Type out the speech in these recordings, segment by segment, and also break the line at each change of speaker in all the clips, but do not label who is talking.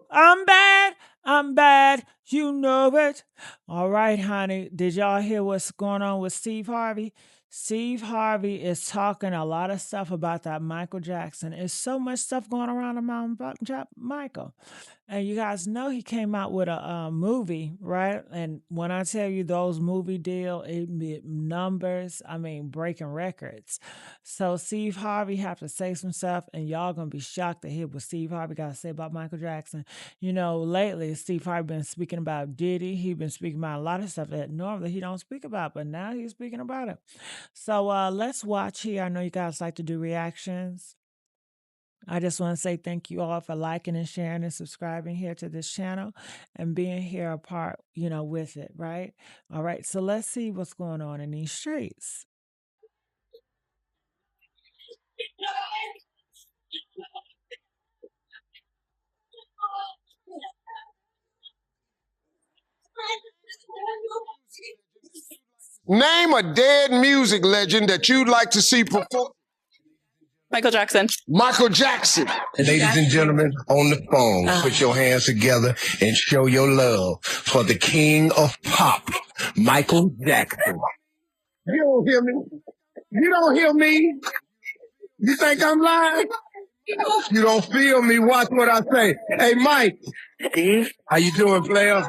I'm bad. I'm bad. You know it. All right, honey. Did y'all hear what's going on with Steve Harvey? Steve Harvey is talking a lot of stuff about that Michael Jackson. There's so much stuff going around about Michael. And you guys know he came out with a movie, right? And when I tell you those movie deal, it numbers, I mean, breaking records. So Steve Harvey have to say some stuff, and y'all gonna be shocked to hear what Steve Harvey got to say about Michael Jackson. You know, lately Steve Harvey been speaking about Diddy. He been speaking about a lot of stuff that normally he don't speak about, but now he's speaking about it. So let's watch here. I know you guys like to do reactions. I just want to say thank you all for liking and sharing and subscribing here to this channel and being here a part, with it, right? All right, so let's see what's going on in these streets.
Name a dead music legend that you'd like to see perform.
Michael Jackson.
Michael Jackson.
Ladies and gentlemen, on the phone, put your hands together and show your love for the king of pop, Michael Jackson.
You don't hear me? You don't hear me? You think I'm lying? You don't feel me. Watch what I say. Hey, Mike.
Steve?
How you doing, player?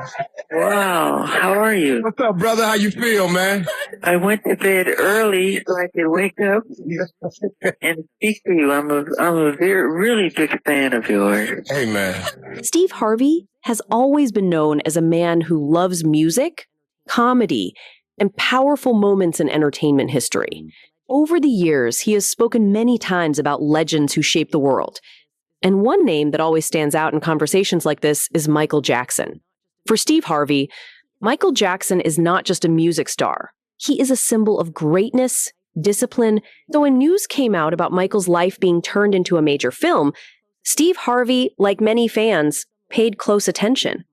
Wow, how are you?
What's up, brother? How you feel, man?
I went to bed early so I could wake up and speak to you. I'm a really big fan of yours.
Hey, man.
Steve Harvey has always been known as a man who loves music, comedy, and powerful moments in entertainment history. Over the years, he has spoken many times about legends who shaped the world. And one name that always stands out in conversations like this is Michael Jackson. For Steve Harvey, Michael Jackson is not just a music star. He is a symbol of greatness, discipline. So when news came out about Michael's life being turned into a major film, Steve Harvey, like many fans, paid close attention.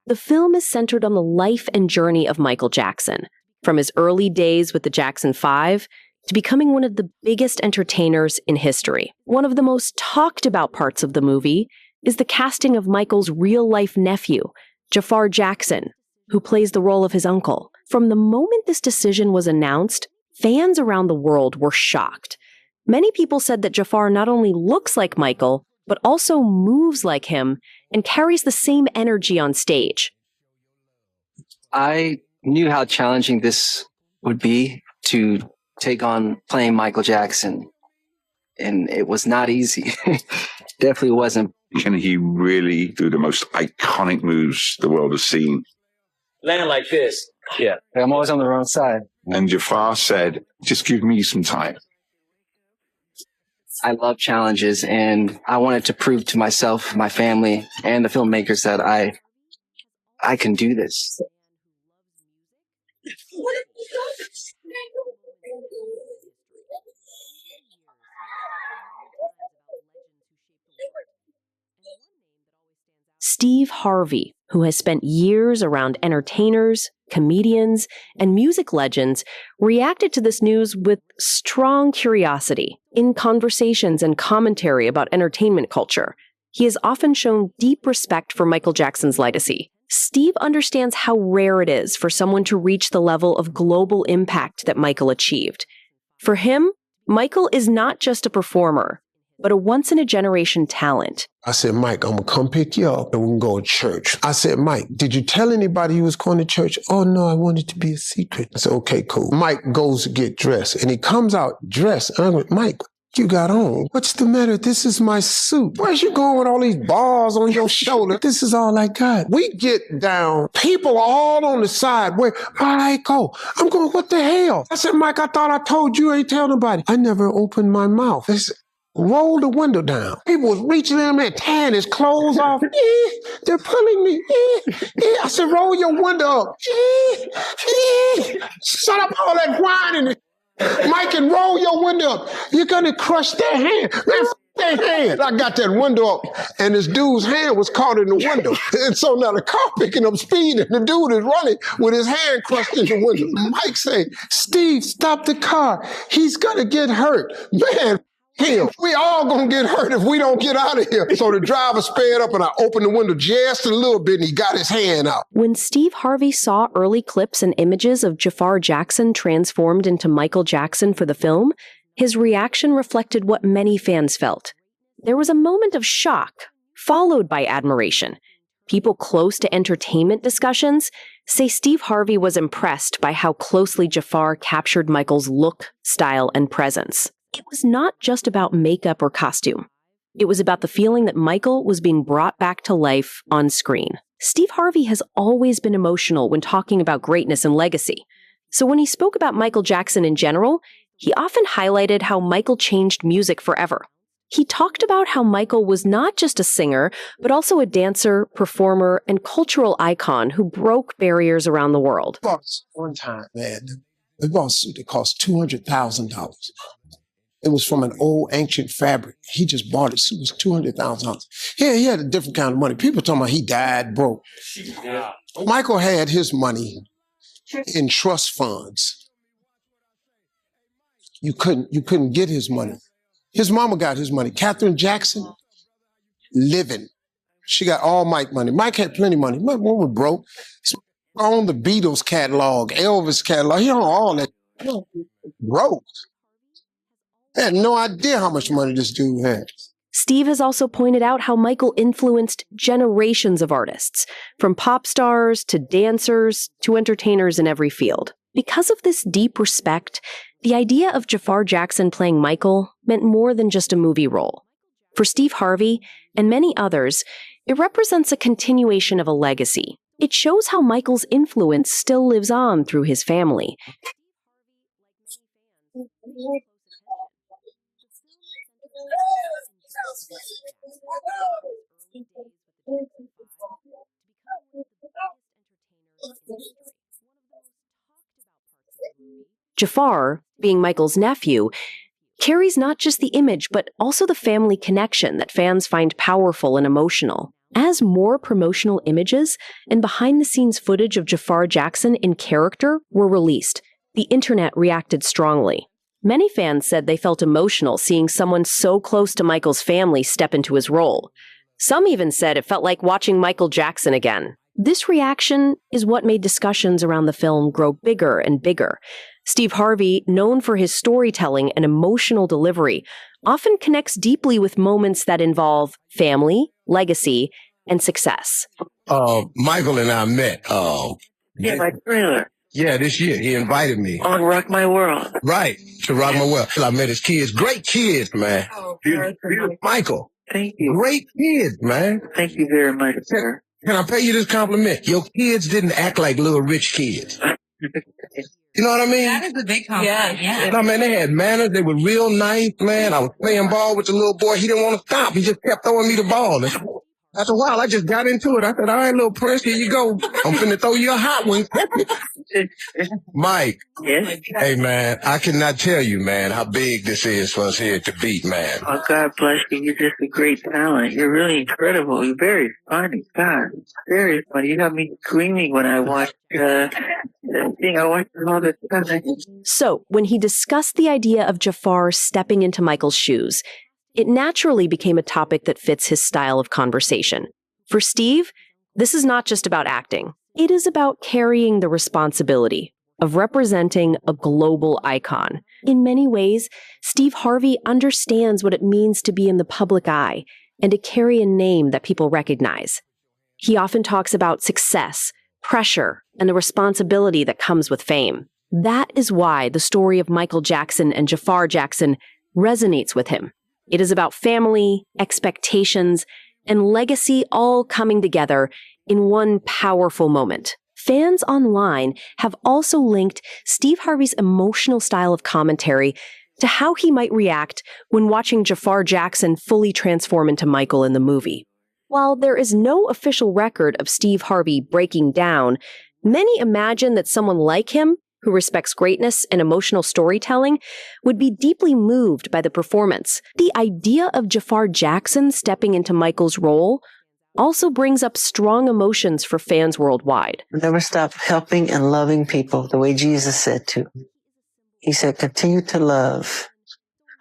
The film is centered on the life and journey of Michael Jackson, from his early days with the Jackson 5 to becoming one of the biggest entertainers in history. One of the most talked about parts of the movie is the casting of Michael's real-life nephew, Jafar Jackson, who plays the role of his uncle. From the moment this decision was announced, fans around the world were shocked. Many people said that Jafar not only looks like Michael, but also moves like him and carries the same energy on stage.
I knew how challenging this would be to take on playing Michael Jackson, and it was not easy. Definitely wasn't.
Can he really do the most iconic moves the world has seen?
Land like this.
Yeah, I'm always on the wrong side.
And Jafar said, just give me some time.
I love challenges, and I wanted to prove to myself, my family, and the filmmakers that I can do this.
Steve Harvey, who has spent years around entertainers, comedians, and music legends, reacted to this news with strong curiosity. In conversations and commentary about entertainment culture, he has often shown deep respect for Michael Jackson's legacy. Steve understands how rare it is for someone to reach the level of global impact that Michael achieved. For him, Michael is not just a performer, but a once-in-a-generation talent.
I said, Mike, I'm going to come pick you up and we can go to church. I said, Mike, did you tell anybody you was going to church? Oh, no, I wanted to be a secret. I said, okay, cool. Mike goes to get dressed and he comes out dressed. And I went, Mike, what you got on? What's the matter? This is my suit. Where's you going with all these bars on your shoulder? This is all I got. We get down. People are all on the side. Where Michael? I'm going, what the hell? I said, Mike, I thought I told you. I ain't tell nobody. I never opened my mouth. They said, roll the window down. People was reaching in there, tearing his clothes off. They're pulling me. I said, roll your window up. Shut up all that whining. Mike, and roll your window up. You're going to crush their hand. Man, their hand. I got that window up, and this dude's hand was caught in the window. And so now the car picking up speed, and the dude is running with his hand crushed in the window. Mike say, Steve, stop the car. He's going to get hurt. Man, him. We all gonna get hurt if we don't get out of here. So the driver sped up and I opened the window just a little bit and he got his hand out.
When Steve Harvey saw early clips and images of Jafar Jackson transformed into Michael Jackson for the film, his reaction reflected what many fans felt. There was a moment of shock, followed by admiration. People close to entertainment discussions say Steve Harvey was impressed by how closely Jafar captured Michael's look, style, and presence. It was not just about makeup or costume. It was about the feeling that Michael was being brought back to life on screen. Steve Harvey has always been emotional when talking about greatness and legacy. So when he spoke about Michael Jackson in general, he often highlighted how Michael changed music forever. He talked about how Michael was not just a singer, but also a dancer, performer, and cultural icon who broke barriers around the world.
One time, man, we bought a suit that cost $200,000. It was from an old ancient fabric. He just bought it. It was $200,000. Yeah, he had a different kind of money. People talking about he died broke. Yeah. Michael had his money in trust funds. You couldn't get his money. His mama got his money. Katherine Jackson, living. She got all Mike money. Mike had plenty of money. Mike was broke. He owned the Beatles catalog, Elvis catalog. He owned all that. Broke. I had no idea how much money this dude had.
Steve has also pointed out how Michael influenced generations of artists, from pop stars to dancers to entertainers in every field. Because of this deep respect, the idea of Jafar Jackson playing Michael meant more than just a movie role. For Steve Harvey and many others, it represents a continuation of a legacy. It shows how Michael's influence still lives on through his family. Jafar, being Michael's nephew, carries not just the image, but also the family connection that fans find powerful and emotional. As more promotional images and behind-the-scenes footage of Jafar Jackson in character were released, the internet reacted strongly. Many fans said they felt emotional seeing someone so close to Michael's family step into his role. Some even said it felt like watching Michael Jackson again. This reaction is what made discussions around the film grow bigger and bigger. Steve Harvey, known for his storytelling and emotional delivery, often connects deeply with moments that involve family, legacy, and success.
Michael and I met.
My trailer.
Yeah, this year. He invited me.
On Rock My World.
Right, to Rock My World. I met his kids. Great kids, man. Michael.
Thank you.
Great kids, man.
Thank you very much, sir.
Can I pay you this compliment? Your kids didn't act like little rich kids. You know what I mean?
That is a big compliment. Yeah.
I mean, they had manners. They were real nice, man. I was playing ball with the little boy. He didn't want to stop. He just kept throwing me the ball. After a while, I just got into it. I said, all right, little prince, here you go. I'm finna throw you a hot one. Mike.
Yes?
Hey, man, I cannot tell you, man, how big this is for us here at the Beat, man.
Oh, God bless you. You're just a great talent. You're really incredible. You're very funny. God, very funny. You got me screaming when I watched the thing. I watched it all the time.
So, when he discussed the idea of Jafar stepping into Michael's shoes, it naturally became a topic that fits his style of conversation. For Steve, this is not just about acting. It is about carrying the responsibility of representing a global icon. In many ways, Steve Harvey understands what it means to be in the public eye and to carry a name that people recognize. He often talks about success, pressure, and the responsibility that comes with fame. That is why the story of Michael Jackson and Jafar Jackson resonates with him. It is about family, expectations, and legacy all coming together in one powerful moment. Fans online have also linked Steve Harvey's emotional style of commentary to how he might react when watching Jafar Jackson fully transform into Michael in the movie. While there is no official record of Steve Harvey breaking down, many imagine that someone like him, who respects greatness and emotional storytelling, would be deeply moved by the performance. The idea of Jafar Jackson stepping into Michael's role also brings up strong emotions for fans worldwide.
Never stop helping and loving people the way Jesus said to. He said, continue to love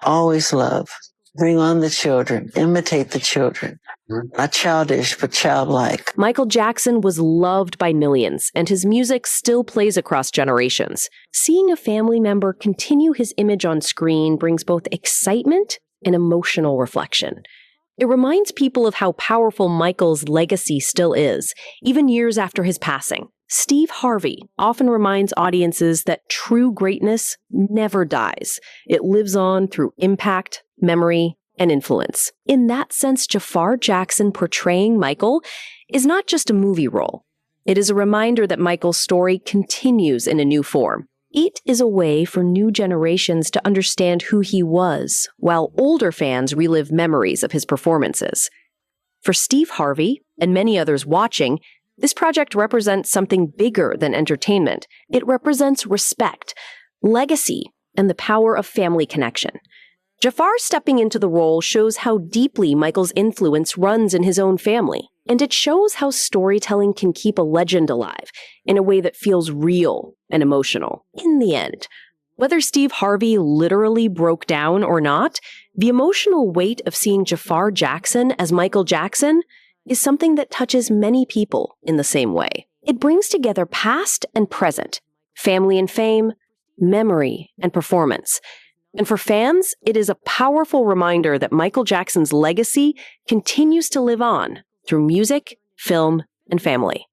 always love. Bring on the children, imitate the children. Not childish, but childlike.
Michael Jackson was loved by millions, and his music still plays across generations. Seeing a family member continue his image on screen brings both excitement and emotional reflection. It reminds people of how powerful Michael's legacy still is, even years after his passing. Steve Harvey often reminds audiences that true greatness never dies. It lives on through impact, memory, and influence. In that sense, Jafar Jackson portraying Michael is not just a movie role. It is a reminder that Michael's story continues in a new form. It is a way for new generations to understand who he was, while older fans relive memories of his performances. For Steve Harvey, and many others watching, this project represents something bigger than entertainment. It represents respect, legacy, and the power of family connection. Jafar stepping into the role shows how deeply Michael's influence runs in his own family, and it shows how storytelling can keep a legend alive in a way that feels real and emotional. In the end, whether Steve Harvey literally broke down or not, the emotional weight of seeing Jafar Jackson as Michael Jackson is something that touches many people in the same way. It brings together past and present, family and fame, memory and performance. And for fans, it is a powerful reminder that Michael Jackson's legacy continues to live on through music, film, and family.